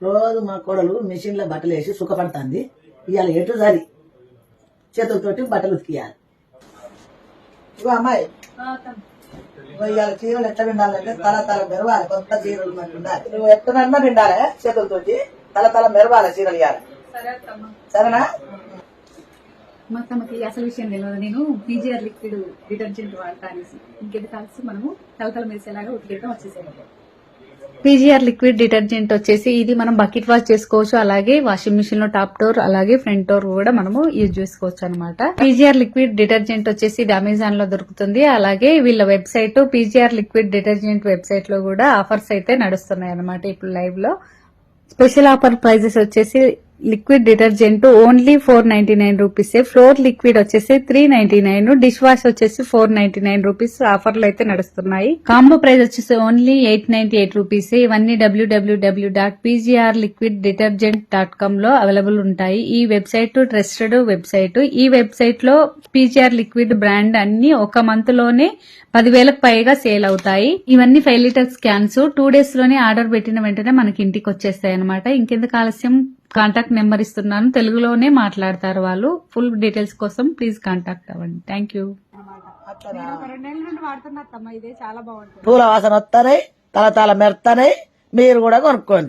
రోజు మా కోడలు మిషన్ లో బట్టలు వేసి సుఖపడుతుంది. ఇవాళ ఎటు సరి చేతులతోటి బట్టలు ఉతికియాలి. ఇగో అమ్మాయి, ఇవాళ చీరలు ఎట్లా పిండాలంటే తల మెరవాలి. కొత్త చీరలు మనకు ఉండాలి. నువ్వు ఎట్టనన్నా పిండాలి చేతులతోటి. తల మెరవాలి చీరలు ఇవ్వాలి. సరేనా? మా తమకి అసలు విషయం తెలియదు. నేను పీజీఆర్ లిక్విడ్ డిటర్జెంట్ వాడతా అనేసి ఇంకెంత కలిసి మనము తలతల మెరిసేలాగా ఉతికేద్దాం వచ్చేసాము. పీజీఆర్ లిక్విడ్ డిటర్జెంట్ వచ్చేసి ఇది మనం బకెట్ వాష్ చేసుకోవచ్చు, అలాగే వాషింగ్ మిషన్ లో టాప్ డోర్ అలాగే ఫ్రంట్ డోర్ కూడా మనము యూజ్ చేసుకోవచ్చు అనమాట. పీజీఆర్ లిక్విడ్ డిటర్జెంట్ వచ్చేసి ఇది అమెజాన్ లో దొరుకుతుంది. అలాగే వీళ్ళ website PGR liquid detergent website లో కూడా ఆఫర్స్ అయితే నడుస్తున్నాయి అనమాట. ఇప్పుడు లైవ్ లో స్పెషల్ ఆఫర్ ప్రైజెస్ వచ్చేసి liquid detergent only 499 rupees, floor liquid వచ్చేసి 399, డిష్ వాష్ వచ్చేసి 499 రూపీస్ ఆఫర్లు అయితే నడుస్తున్నాయి. కాంబో ప్రైస్ వచ్చేసి ఓన్లీ 898 రూపీస్. ఇవన్నీ www.pgrliquiddetergent.com లో అవైలబుల్ ఉంటాయి. ఈ వెబ్సైట్ ట్రస్టెడ్ వెబ్సైట్. ఈ వెబ్సైట్ లో పీజీఆర్ లిక్విడ్ బ్రాండ్ అన్ని ఒక మంత్ లోనే 10,000కు పైగా సేల్ అవుతాయి. ఇవన్నీ 5 లీటర్స్ క్యాన్స్ 2 days లోనే ఆర్డర్ పెట్టిన వెంటనే మనకి ఇంటికి వచ్చేస్తాయి అనమాట. ఇంకెందుకు ఆలస్యం, కాంటాక్ట్ నెంబర్ ఇస్తున్నాను, తెలుగులోనే మాట్లాడతారు వాళ్ళు. ఫుల్ డీటెయిల్స్ కోసం ప్లీజ్ కాంటాక్ట్ అవ్వండి. Thank you. 2 నెలల నుండి వాడుతున్నా, ఇదే చాలా బాగుంటుంది. పూల వాసన వస్తాయి, తల మెరుతాయి. మీరు కూడా కొనుక్కోండి.